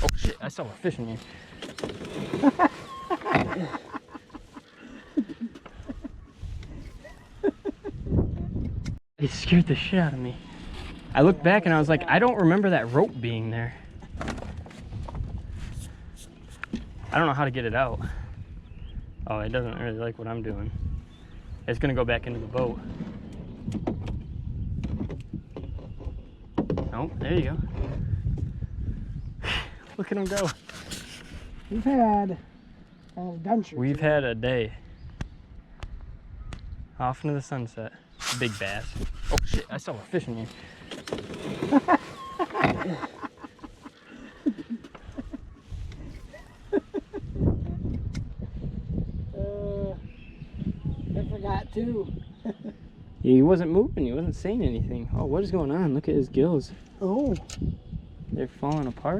Oh shit, I saw a fish in here. It scared the shit out of me. I looked back and I was like, I don't remember that rope being there. I don't know how to get it out. Oh, it doesn't really like what I'm doing. It's gonna go back into the boat. Oh, there you go. Look at him go. We've had an adventure. We've had a day. Off into the sunset. Big bass. Oh shit, I saw a fish in here. I forgot too. He wasn't moving, he wasn't saying anything. Oh, what is going on? Look at his gills. Oh. They're falling apart.